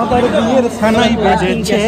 আবার বিয়ের থানায় বেজেছে।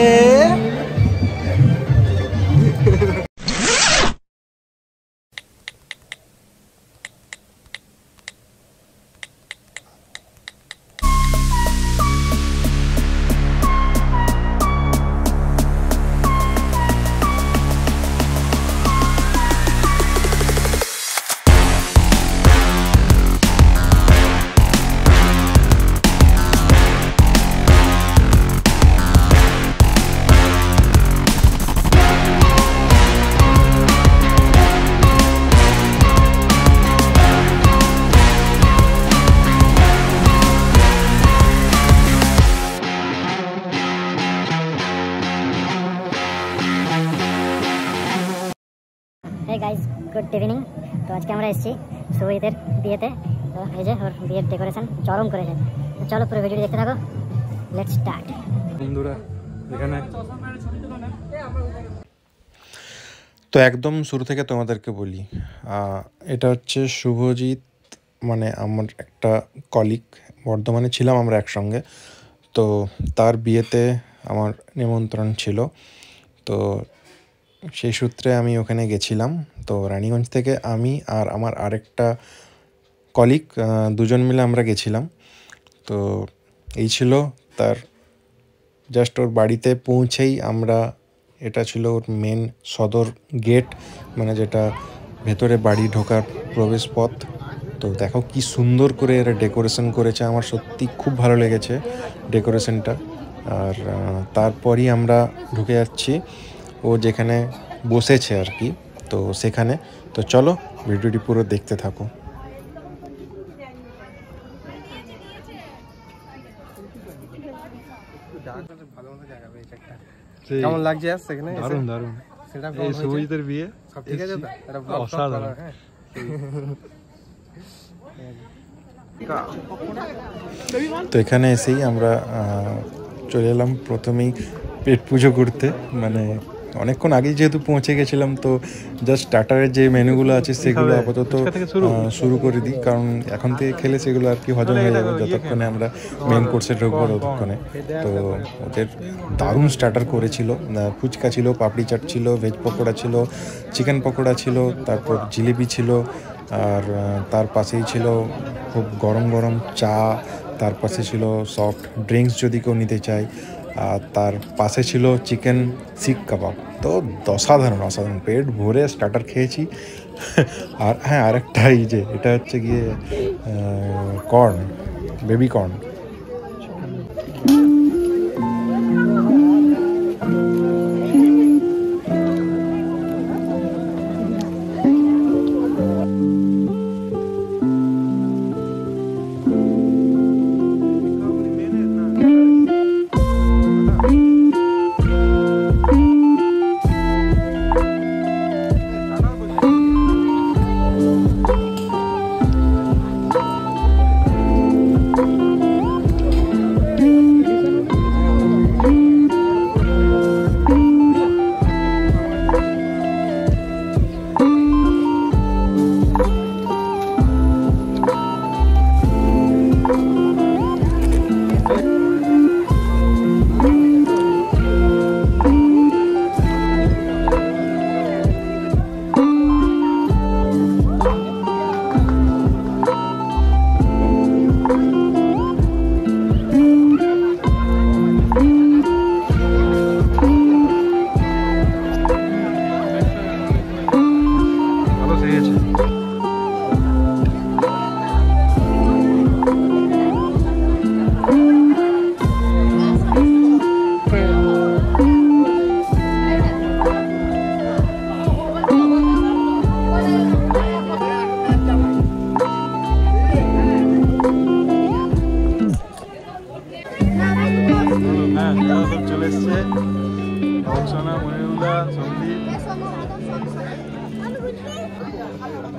Hey guys good evening. তো আজকে আমরা এসেছি শুভজিতের বিয়েতে। তো এই যে ওর বিয়ের ডেকোরেশন চরম করেছে। তো চলো পুরো ভিডিও দেখতে থাকো, লেটস স্টার্ট। বন্ধুরা এখানে তো একদম শুরু থেকে তোমাদেরকে বলি, এটা হচ্ছে শুভজিৎ, মানে আমার একটা কলিগ, বর্ধমানে ছিলাম আমরা একসঙ্গে। তো তার বিয়েতে আমার নিমন্ত্রণ ছিল, তো সেই সূত্রে আমি ওখানে গেছিলাম। তো রানীগঞ্জ থেকে আমি আর আমার আরেকটা কলিগ দুজন মিলে আমরা গেছিলাম। তো এই ছিল তার জাস্ট ওর বাড়িতে পৌঁছেই আমরা, এটা ছিল ওর মেন সদর গেট, মানে যেটা ভেতরে বাড়ি ঢোকার প্রবেশ পথ। তো দেখো কি সুন্দর করে এরা ডেকোরেশন করেছে, আমার সত্যি খুব ভালো লেগেছে ডেকোরেশনটা। আর তারপরই আমরা ঢুকে যাচ্ছি ও যেখানে বসেছে আর কি, তো সেখানে। তো চলো ভিডিওটি পুরো দেখতে থাকো। কেমন লাগছে সেখানে? দারুণ দারুণ, এই শুভজিতের বিয়ে সব ঠিক আছে তো? অসাধারণ। তো এখানে এসেই আমরা চলে এলাম প্রথমেই পেট পুজো করতে। মানে অনেকক্ষণ আগেই যেহেতু পৌঁছে গেছিলাম, তো জাস্ট স্টার্টারের যে মেনুগুলো আছে সেগুলো আপাতত শুরু করে দিই, কারণ এখন থেকে খেলে সেগুলো আর কি হজম হয়ে যাবে যতক্ষণে আমরা মেন কোর্সে ঢুকবো ততক্ষণে। তো ওদের দারুণ স্টার্টার করেছিল, ফুচকা ছিল, পাপড়ি চাট ছিল, ভেজ পকোড়া ছিল, চিকেন পকোড়া ছিল, তারপর জিলিপি ছিল, আর তার পাশেই ছিল খুব গরম গরম চা, তার পাশে ছিল সফট ড্রিঙ্কস যদি কেউ নিতে চায়, আর তার পাশে ছিল চিকেন শিক কাবাব। তো অসাধারণ অসাধারণ, পেট ভরে স্টার্টার খেয়েছি। আর হ্যাঁ, আরেকটা এই যে এটা হচ্ছে গিয়ে কর্ন, বেবি কর্ন।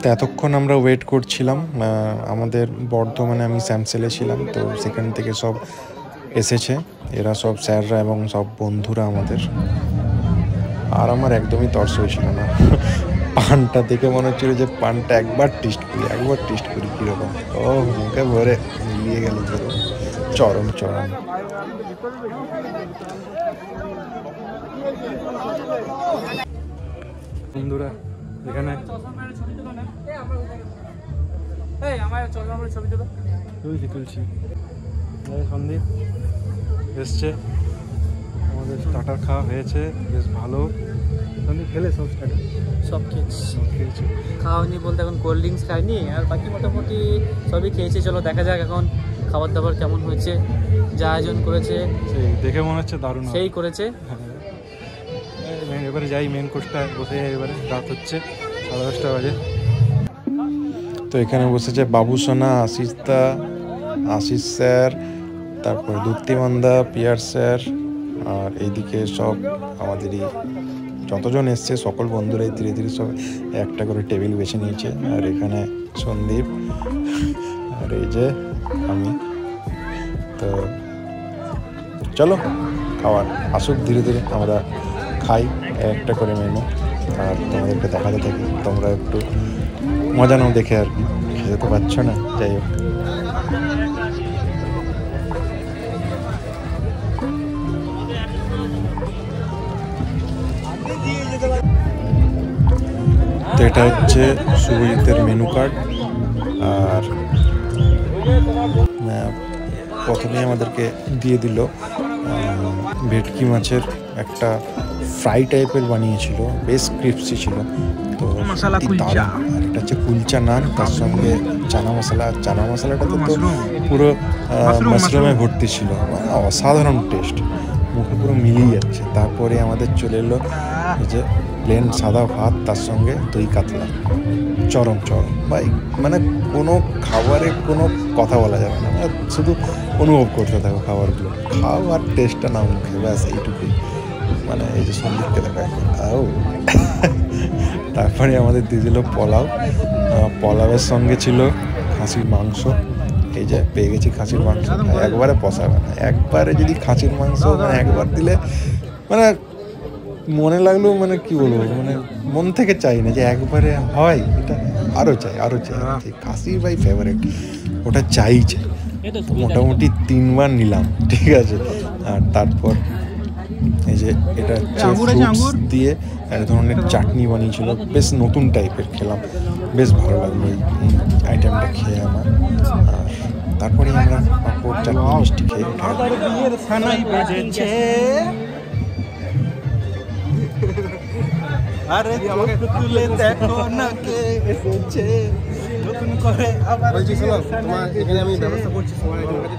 তো এতক্ষণ আমরা ওয়েট করছিলাম, আমাদের বর্ধমানে আমি স্যামসেলে ছিলাম, তো সেখান থেকে সব এসেছে, এরা সব স্যাররা এবং সব বন্ধুরা আমাদের। আর আমার একদমই তর্স হয়েছিল না, পানটা দেখে মনে হচ্ছিল যে পানটা একবার টেস্ট করি কীরকম। ও মুখে ভরে মিলিয়ে গেল পুরো, চরম চরম। বন্ধুরা এখানে তুলছি সন্দীপ এসছে, আমাদের স্টার্টার খাওয়া হয়েছে বেশ ভালো। সন্দীপ খেলে সব স্টার্টার সব খেয়েছি, খাওয়ানি বলতে এখন কোল্ড ড্রিঙ্কস খাইনি, আর বাকি মোটামুটি সবই খেয়েছি। চলো দেখা যাক এখন খাবার দাবার কেমন হয়েছে, যা আয়োজন করেছে সেই দেখে মনে হচ্ছে দারুণ সেই করেছে। এবারে যাই মেন কোর্সটা বসে যাই, এবারে রাত হচ্ছে 10:30 বাজে। তো এখানে বসেছে বাবুসোনা, আশিসদা, আশিস স্যার, তারপর দুত্তিমানদা, পিয়ার স্যার, আর এইদিকে সব আমাদেরই যতজন এসছে সকল বন্ধুরাই ধীরে ধীরে সব একটা করে টেবিল বেছে নিয়েছে। আর এখানে সন্দীপ আর এই যে আমি। তো চলো খাওয়ার আসুক ধীরে ধীরে, আমরা খাই একটা করে মেনু, আর তোমাদেরকে দেখাতে থাকি, তোমরা একটু মজা নাও দেখে। আর কি খেতে তো পারছো না, যাই হোক। তো এটা হচ্ছে শুভজিতের মেনু কার্ড। আর প্রথমে আমাদেরকে দিয়ে দিল ভেটকি মাছের একটা ফ্রাই টাইপের বানিয়েছিল, বেশ ক্রিপসি ছিল। তো দারুণ। আর এটা হচ্ছে কুলচা নান, তার সঙ্গে চানা মশলা। আর চানা মশলাটা তো পুরো মাশরুমে ভর্তি ছিল, মানে অসাধারণ টেস্ট, মুখে পুরো মিলিয়ে যাচ্ছে। তারপরে আমাদের চলে এলো এই যে প্লেন সাদা ভাত, তার সঙ্গে দই কাতলা। চরম চরম ভাই, মানে কোনো খাবারে কোনো কথা বলা যাবে না, মানে শুধু অনুভব করতে থাকো খাবারগুলো, খাও আর টেস্টটা নাও মুখে, ব্যাস এইটুকুই। মানে এই যে সন্দীপকে দেখায় আও। তারপরে আমাদের দিয়ে দিল পোলাও, পোলাওয়ের সঙ্গে ছিল খাসির মাংস। এই যে পেয়ে গেছি খাসির মাংস, একবারে পোষাবে না। একবারে যদি খাসির মাংস মানে একবার দিলে মানে মনে লাগলো, মানে কি বলবো, মানে মন থেকে চাই না যে একবারে হয়, এটা আরও চাই আরও চাই। খাসি ভাই ফেভারিট, ওটা চাই। মোটামুটি 3বার নিলাম, ঠিক আছে। আর তারপর এই যে এটা হচ্ছে ফ্রুটস দিয়ে এক ধরনের চাটনি বানিয়েছিল, বেশ নতুন টাইপের, খেলাম বেশ ভালো লাগলো এই আইটেমটা খেয়ে আমার। আর তারপরে আমরা পাঁপড় চাটনি মিষ্টি খেয়ে আরে তুলে দেখো না কে এসেছে নতুন করে আবার। বলছি শোনো, তোমার এখানে আমি ব্যবস্থা করছি সময় সবাই।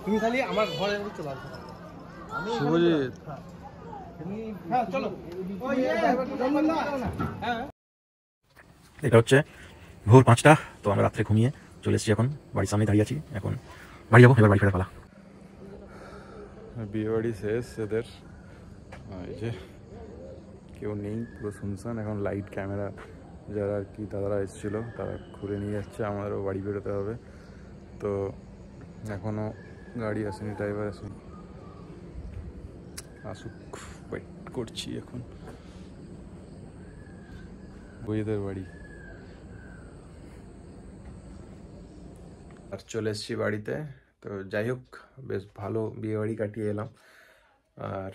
তুমি খালি আমার ঘরে চলে আসো। শুভজিৎ হ্যাঁ চলো। এটা হচ্ছে ভোর 5টা। তো আমরা রাত্রে ঘুমিয়ে চলে এসেছি, এখন বাড়ির সামনে দাঁড়িয়ে আছি, এখন বাড়ি যাবো, এবার বাড়ি ফেরার পালা। বিয়ে বাড়ি শেষ এদের, এই যে কেউ নেই, পুরো শুনশান। এখন লাইট ক্যামেরা যারা আর কি দাদারা এসেছিলো তারা ঘুরে নিয়ে যাচ্ছে, আমাদেরও বাড়ি বেরোতে হবে। তো এখনও গাড়ি আসেনি, ড্রাইভার আসেনি, আসুক, ওয়েট করছি এখন বইদের বাড়ি। আর চলে এসেছি বাড়িতে। তো যাই হোক, বেশ ভালো বিয়ে বাড়ি কাটিয়ে এলাম। আর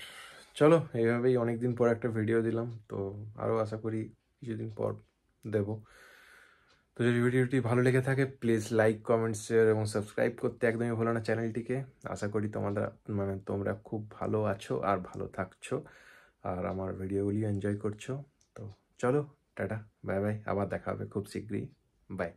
চলো, এইভাবেই অনেকদিন পর একটা ভিডিও দিলাম, তো আরও আশা করি কিছুদিন পর দেব। তো যদি ভিডিওটি ভালো লেগে থাকে প্লিজ লাইক, কমেন্ট, শেয়ার এবং সাবস্ক্রাইব করতে একদমই ভুলো না চ্যানেলটিকে। আশা করি তোমরা খুব ভালো আছো আর ভালো থাকছো আর আমার ভিডিওগুলি এনজয় করছো। তো চলো, টাটা, বাই বাই, আবার দেখা হবে খুব শীঘ্রই, বাই।